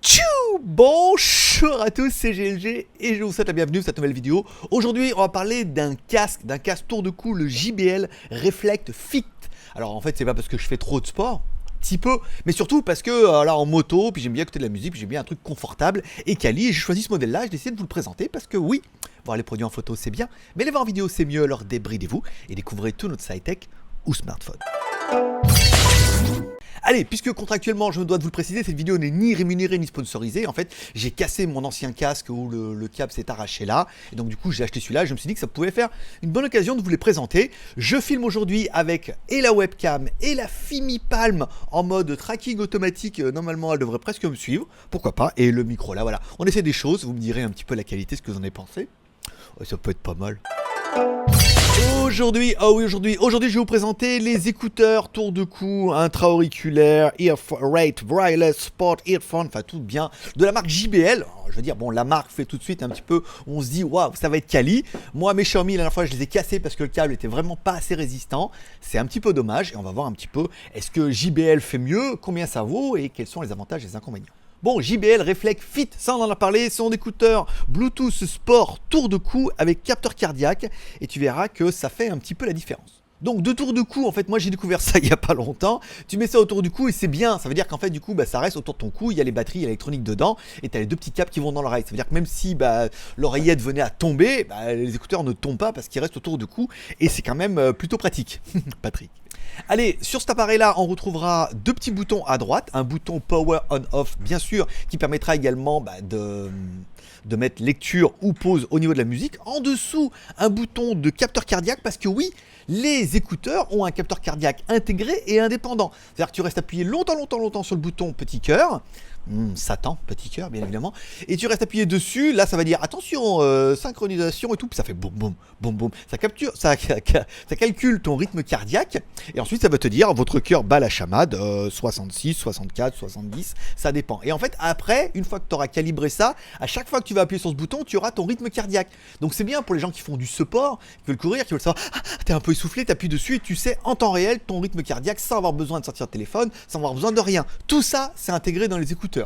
Tchou! Bonjour à tous, c'est GLG et je vous souhaite la bienvenue sur cette nouvelle vidéo. Aujourd'hui, on va parler d'un casque tour de cou, le JBL Reflect Fit. Alors en fait, c'est pas parce que je fais trop de sport, petit peu, mais surtout parce que là en moto, puis j'aime bien écouter de la musique, puis j'aime bien un truc confortable et quali. Et j'ai choisi ce modèle-là, j'ai décidé de vous le présenter parce que oui, voir les produits en photo c'est bien, mais les voir en vidéo c'est mieux, alors débridez-vous et découvrez tout notre high-tech ou smartphone. Allez, puisque contractuellement, je me dois de vous le préciser, cette vidéo n'est ni rémunérée ni sponsorisée. En fait, j'ai cassé mon ancien casque où le câble s'est arraché là. Et donc, du coup, j'ai acheté celui-là. Je me suis dit que ça pouvait faire une bonne occasion de vous les présenter. Je filme aujourd'hui avec et la webcam et la Fimi Palm en mode tracking automatique. Normalement, elle devrait presque me suivre. Pourquoi pas. Et le micro là, voilà. On essaie des choses. Vous me direz un petit peu la qualité, ce que vous en avez pensé. Ça peut être pas mal. Aujourd'hui, je vais vous présenter les écouteurs tour de cou, intra-auriculaires, Earrate Wireless Sport Earphone, enfin tout bien, de la marque JBL. Alors, je veux dire, bon, la marque fait tout de suite un petit peu, on se dit, waouh, ça va être quali. Moi, mes Xiaomi, la dernière fois, je les ai cassés parce que le câble était vraiment pas assez résistant. C'est un petit peu dommage et on va voir un petit peu, est-ce que JBL fait mieux, combien ça vaut et quels sont les avantages et les inconvénients. Bon, JBL Reflect Fit, ça on en a parlé, c'est un écouteur Bluetooth Sport tour de cou avec capteur cardiaque et tu verras que ça fait un petit peu la différence. Donc de tour de cou, en fait moi j'ai découvert ça il y a pas longtemps, tu mets ça autour du cou et c'est bien, ça veut dire qu'en fait du coup ça reste autour de ton cou, il y a les batteries, il y a l'électronique dedans et tu as les deux petits câbles qui vont dans l'oreille, ça veut dire que même si l'oreillette venait à tomber, les écouteurs ne tombent pas parce qu'ils restent autour du cou et c'est quand même plutôt pratique. Patrick. Allez, sur cet appareil-là, on retrouvera deux petits boutons à droite, un bouton Power On-Off, bien sûr, qui permettra également de mettre lecture ou pause au niveau de la musique. En dessous, un bouton de capteur cardiaque, parce que oui, les écouteurs ont un capteur cardiaque intégré et indépendant. C'est-à-dire que tu restes appuyé longtemps sur le bouton petit cœur, Satan, petit cœur, bien évidemment, et tu restes appuyé dessus, là ça va dire attention, synchronisation et tout, puis ça fait boum boum boum boum, ça calcule ton rythme cardiaque, et ensuite ça va te dire votre cœur bat la chamade, 66, 64, 70, ça dépend. Et en fait après, une fois que tu auras calibré ça, à chaque fois que tu vas appuyer sur ce bouton, tu auras ton rythme cardiaque. Donc c'est bien pour les gens qui font du sport, qui veulent courir, qui veulent savoir, t'es un peu essoufflé, t'appuies dessus et tu sais en temps réel ton rythme cardiaque sans avoir besoin de sortir le téléphone, sans avoir besoin de rien. Tout ça, c'est intégré dans les écouteurs.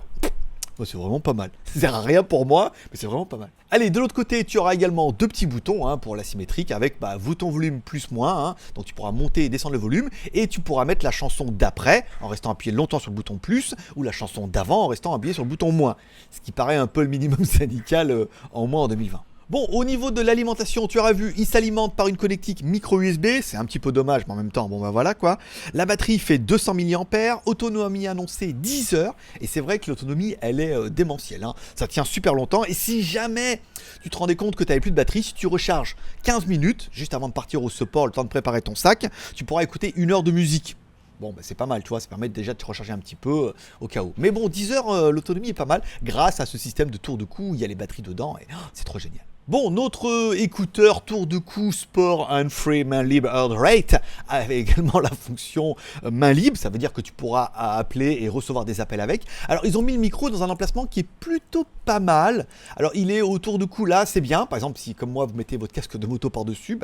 C'est vraiment pas mal. Ça sert à rien pour moi, mais c'est vraiment pas mal. Allez, de l'autre côté, tu auras également deux petits boutons pour la symétrique avec bouton volume plus moins. Donc tu pourras monter et descendre le volume et tu pourras mettre la chanson d'après en restant appuyé longtemps sur le bouton plus ou la chanson d'avant en restant appuyé sur le bouton moins. Ce qui paraît un peu le minimum syndical en moins en 2020. Bon, au niveau de l'alimentation, tu auras vu, il s'alimente par une connectique micro USB, c'est un petit peu dommage, mais en même temps, voilà quoi. La batterie fait 200 mAh, autonomie annoncée 10 heures, et c'est vrai que l'autonomie, elle est démentielle, ça tient super longtemps, et si jamais tu te rendais compte que tu n'avais plus de batterie, si tu recharges 15 minutes, juste avant de partir au support, le temps de préparer ton sac, tu pourras écouter 1 heure de musique. Bon, c'est pas mal, tu vois, ça permet déjà de te recharger un petit peu au cas où. Mais bon, 10 heures, l'autonomie est pas mal grâce à ce système de tour de cou où il y a les batteries dedans et c'est trop génial. Bon, notre écouteur tour de cou Sport and Free main libre Heart Rate avait également la fonction main libre, ça veut dire que tu pourras appeler et recevoir des appels avec. Alors, ils ont mis le micro dans un emplacement qui est plutôt pas mal. Alors, il est autour de cou là, c'est bien. Par exemple, si comme moi, vous mettez votre casque de moto par-dessus,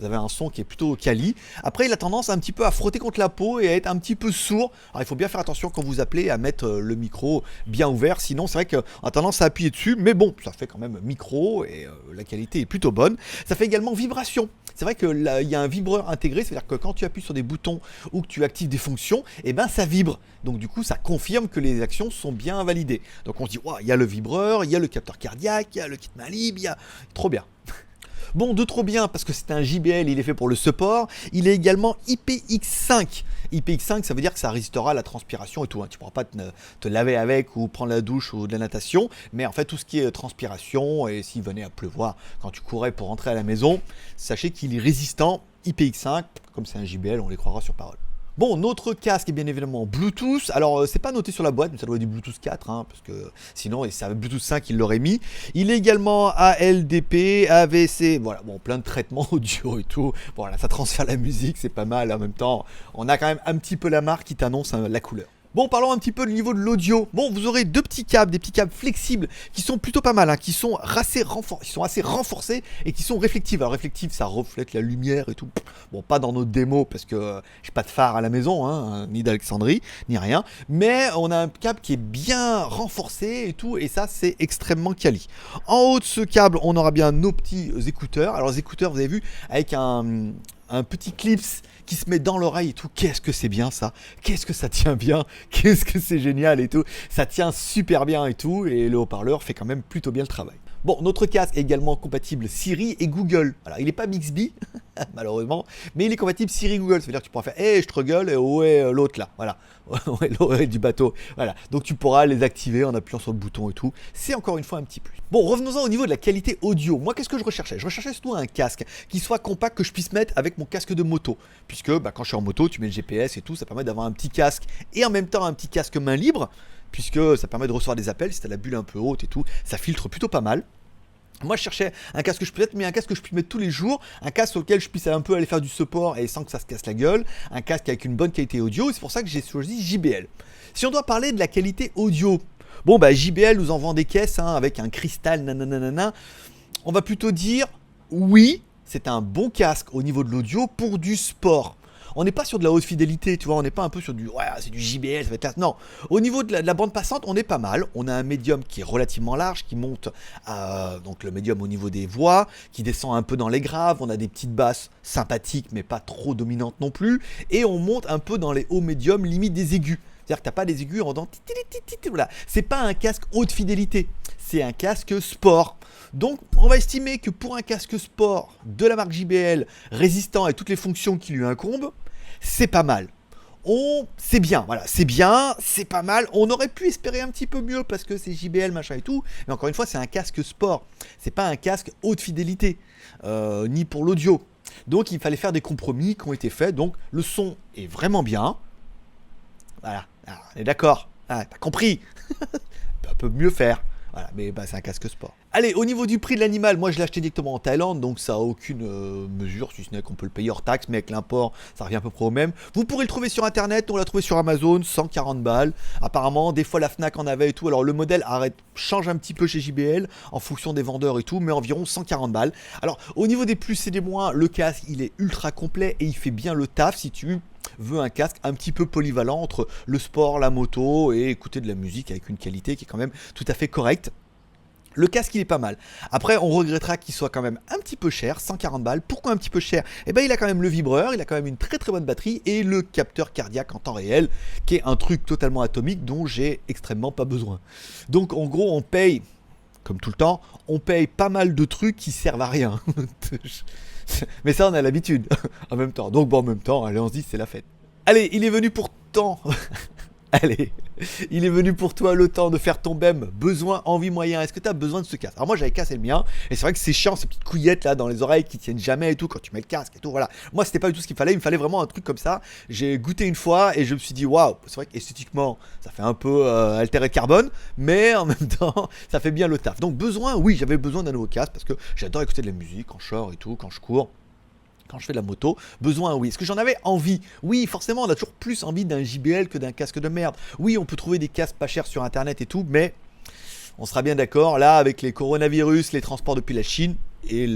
vous avez un son qui est plutôt quali. Après, il a tendance un petit peu à frotter contre la peau et à être un petit peu sourd. Alors, il faut bien faire attention quand vous appelez à mettre le micro bien ouvert. Sinon, c'est vrai qu'on a tendance à appuyer dessus. Mais bon, ça fait quand même micro et la qualité est plutôt bonne. Ça fait également vibration. C'est vrai qu'il y a un vibreur intégré, c'est-à-dire que quand tu appuies sur des boutons ou que tu actives des fonctions, ça vibre. Donc du coup, ça confirme que les actions sont bien validées. Donc on se dit, il y a le vibreur, il y a le capteur cardiaque, il y a le kit main libre, il y a... Trop bien. Bon, de trop bien, parce que c'est un JBL, il est fait pour le support. Il est également IPX5. IPX5, ça veut dire que ça résistera à la transpiration et tout. Tu ne pourras pas te laver avec ou prendre la douche ou de la natation. Mais en fait, tout ce qui est transpiration, et s'il venait à pleuvoir quand tu courais pour rentrer à la maison, sachez qu'il est résistant. IPX5, comme c'est un JBL, on les croira sur parole. Bon, notre casque est bien évidemment Bluetooth. Alors, c'est pas noté sur la boîte, mais ça doit être du Bluetooth 4, parce que sinon, c'est avec Bluetooth 5 il l'aurait mis. Il est également ALDP, AVC, voilà, bon, plein de traitements audio et tout. Bon, là, ça transfère la musique, c'est pas mal. En même temps, on a quand même un petit peu la marque qui t'annonce la couleur. Bon, parlons un petit peu du niveau de l'audio. Bon, vous aurez deux petits câbles, des petits câbles flexibles qui sont plutôt pas mal, hein, qui sont assez, assez renforcés et qui sont réflectifs. Alors réflectif, ça reflète la lumière et tout. Bon, pas dans nos démos parce que j'ai pas de phare à la maison, hein, ni d'Alexandrie, ni rien. Mais on a un câble qui est bien renforcé et tout, et ça c'est extrêmement quali. En haut de ce câble, on aura bien nos petits écouteurs. Alors les écouteurs, vous avez vu, avec un petit clips qui se met dans l'oreille et tout. Qu'est-ce que c'est bien ça? Qu'est-ce que ça tient bien? Qu'est-ce que c'est génial et tout. Ça tient super bien et tout. Et le haut-parleur fait quand même plutôt bien le travail. Bon, notre casque est également compatible Siri et Google. Alors, il n'est pas Bixby, malheureusement, mais il est compatible Siri et Google. Ça veut dire que tu pourras faire hey, je te gueule, et où est l'autre là? Voilà, où est l'autre du bateau? Voilà, donc tu pourras les activer en appuyant sur le bouton et tout. C'est encore une fois un petit plus. Bon, revenons-en au niveau de la qualité audio. Moi, qu'est-ce que je recherchais? Je recherchais surtout un casque qui soit compact, que je puisse mettre avec mon casque de moto. Puisque quand je suis en moto, tu mets le GPS et tout, ça permet d'avoir un petit casque et en même temps un petit casque main libre. Puisque ça permet de recevoir des appels, si t'as la bulle un peu haute et tout, ça filtre plutôt pas mal. Moi je cherchais un casque que je puisse mettre, mais un casque que je puisse mettre tous les jours, un casque sur lequel je puisse un peu aller faire du support et sans que ça se casse la gueule, un casque avec une bonne qualité audio, et c'est pour ça que j'ai choisi JBL. Si on doit parler de la qualité audio, bon bah JBL nous en vend des caisses avec un cristal nanana, on va plutôt dire oui, c'est un bon casque au niveau de l'audio pour du sport. On n'est pas sur de la haute fidélité, tu vois, on n'est pas un peu sur du ouais, c'est du JBL, ça va être là. Non, au niveau de la bande passante, on est pas mal. On a un médium qui est relativement large, qui monte donc le médium au niveau des voix, qui descend un peu dans les graves. On a des petites basses sympathiques, mais pas trop dominantes non plus. Et on monte un peu dans les hauts médiums, limite des aigus. C'est-à-dire que t'as pas des aigus en dents. Voilà. C'est pas un casque haute fidélité, c'est un casque sport. Donc on va estimer que pour un casque sport de la marque JBL, résistant à toutes les fonctions qui lui incombent, c'est pas mal. C'est bien, voilà, c'est bien, c'est pas mal. On aurait pu espérer un petit peu mieux parce que c'est JBL, machin et tout. Mais encore une fois, c'est un casque sport. C'est pas un casque haute fidélité, ni pour l'audio. Donc il fallait faire des compromis qui ont été faits. Donc le son est vraiment bien. Voilà, alors, on est d'accord. Ah, t'as compris. On peut mieux faire. Voilà, mais c'est un casque sport. Allez, au niveau du prix de l'animal, moi je l'ai acheté directement en Thaïlande, donc ça a aucune mesure, si ce n'est qu'on peut le payer hors taxe, mais avec l'import, ça revient à peu près au même. Vous pourrez le trouver sur internet, on l'a trouvé sur Amazon, 140 balles. Apparemment, des fois la Fnac en avait et tout. Alors le modèle change un petit peu chez JBL en fonction des vendeurs et tout, mais environ 140 balles. Alors au niveau des plus et des moins, le casque il est ultra complet et il fait bien le taf si tu veux un casque un petit peu polyvalent entre le sport, la moto et écouter de la musique avec une qualité qui est quand même tout à fait correcte. Le casque il est pas mal. Après on regrettera qu'il soit quand même un petit peu cher, 140 balles. Pourquoi un petit peu cher? Eh ben il a quand même le vibreur, il a quand même une très très bonne batterie et le capteur cardiaque en temps réel qui est un truc totalement atomique dont j'ai extrêmement pas besoin. Donc en gros on paye, comme tout le temps, on paye pas mal de trucs qui servent à rien. Mais ça on a l'habitude en même temps. Donc bon en même temps, allez on se dit c'est la fête. Allez, il est venu pourtant... Allez, il est venu pour toi le temps de faire ton BEM. Besoin, envie, moyen. Est-ce que tu as besoin de ce casque? Alors moi j'avais cassé le mien. Et c'est vrai que c'est chiant ces petites couillettes là dans les oreilles qui tiennent jamais et tout quand tu mets le casque et tout. Voilà. Moi c'était pas du tout ce qu'il fallait. Il me fallait vraiment un truc comme ça. J'ai goûté une fois et je me suis dit waouh. C'est vrai qu'esthétiquement ça fait un peu altéré de carbone. Mais en même temps ça fait bien le taf. Donc besoin, oui j'avais besoin d'un nouveau casque parce que j'adore écouter de la musique quand je sors et tout, quand je cours. Quand je fais de la moto, besoin oui. Est-ce que j'en avais envie? Oui, forcément, on a toujours plus envie d'un JBL que d'un casque de merde. Oui, on peut trouver des casques pas chers sur internet et tout, mais on sera bien d'accord, là, avec les coronavirus, les transports depuis la Chine et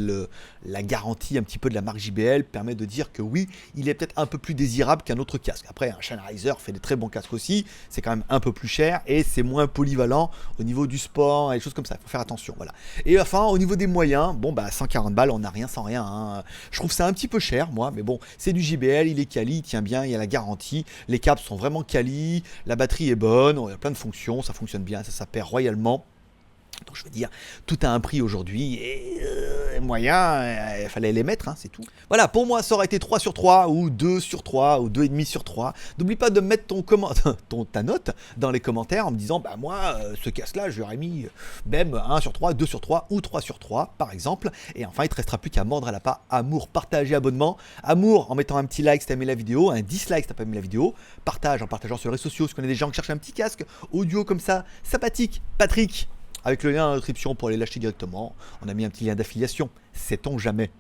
la garantie un petit peu de la marque JBL permet de dire que oui, il est peut-être un peu plus désirable qu'un autre casque. Après, un Sennheiser fait des très bons casques aussi, c'est quand même un peu plus cher et c'est moins polyvalent au niveau du sport et des choses comme ça, il faut faire attention, voilà. Et enfin, au niveau des moyens, bon bah 140 balles, on n'a rien sans rien, hein. Je trouve ça un petit peu cher, moi, mais bon, c'est du JBL, il est quali, il tient bien, il y a la garantie, les câbles sont vraiment quali, la batterie est bonne, il y a plein de fonctions, ça fonctionne bien, ça s'appelle royalement. Donc je veux dire, tout a un prix aujourd'hui et moyen, il fallait les mettre, hein, c'est tout. Voilà, pour moi ça aurait été 3 sur 3 ou 2 sur 3 ou 2,5 sur 3. N'oublie pas de mettre ta note dans les commentaires en me disant, bah moi, ce casque-là, j'aurais mis BEM 1 sur 3, 2 sur 3 ou 3 sur 3 par exemple. Et enfin, il te restera plus qu'à mordre à la part. Amour, partager, abonnement. Amour en mettant un petit like si t'as aimé la vidéo, un dislike si t'as pas aimé la vidéo. Partage en partageant sur les réseaux sociaux si tu connais des gens qui cherchent un petit casque audio comme ça, sympathique. Patrick avec le lien dans la description pour aller l'acheter directement. On a mis un petit lien d'affiliation. Sait-on jamais.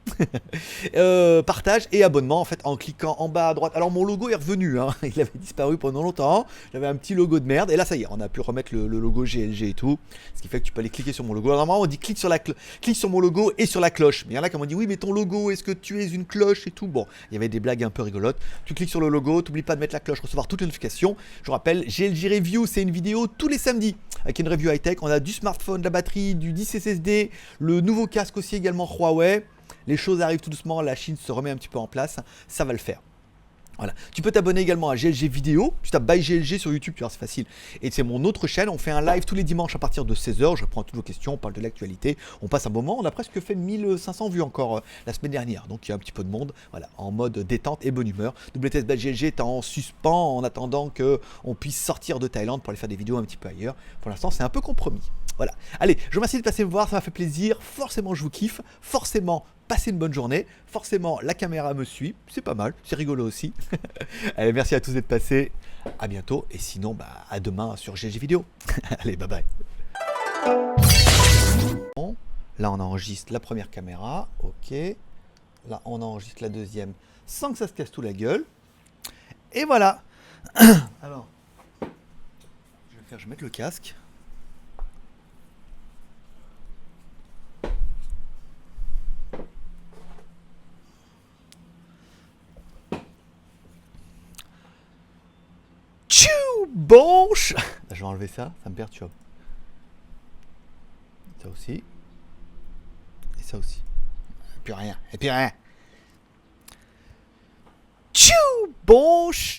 Partage et abonnement en fait en cliquant en bas à droite. Alors mon logo est revenu, hein. Il avait disparu pendant longtemps. J'avais un petit logo de merde et là ça y est, on a pu remettre le logo GLG et tout. Ce qui fait que tu peux aller cliquer sur mon logo. Alors, normalement on dit clique sur mon logo et sur la cloche. Mais il y en a qui m'ont dit oui mais ton logo, est-ce que tu es une cloche et tout. Bon, il y avait des blagues un peu rigolotes. Tu cliques sur le logo, t'oublies pas de mettre la cloche, recevoir toutes les notifications. Je vous rappelle, GLG Review, c'est une vidéo tous les samedis avec une review high-tech. On a du smartphone, de la batterie, du 10 SSD, le nouveau casque aussi également Huawei. Les choses arrivent tout doucement, la Chine se remet un petit peu en place, ça va le faire. Voilà. Tu peux t'abonner également à GLG Vidéo, tu tapes By GLG sur YouTube, tu vois, c'est facile. Et c'est mon autre chaîne, on fait un live tous les dimanches à partir de 16h, je réponds à toutes vos questions, on parle de l'actualité, on passe un moment, on a presque fait 1500 vues encore la semaine dernière, donc il y a un petit peu de monde, voilà, en mode détente et bonne humeur. WTS By GLG est en suspens en attendant qu'on puisse sortir de Thaïlande pour aller faire des vidéos un petit peu ailleurs. Pour l'instant, c'est un peu compromis. Voilà. Allez, je vous remercie de passer me voir, ça m'a fait plaisir. Forcément, je vous kiffe. Forcément, passez une bonne journée. Forcément, la caméra me suit. C'est pas mal, c'est rigolo aussi. Allez, merci à tous d'être passés. À bientôt. Et sinon, à demain sur GLG Vidéo. Allez, bye bye. Bon, là, on enregistre la première caméra. Ok. Là, on enregistre la deuxième sans que ça se casse tout la gueule. Et voilà. Alors, je vais mettre le casque. Bon, je vais enlever ça, ça me perturbe. Ça aussi. Et ça aussi. Et puis rien. Et puis rien. Tchou, bon.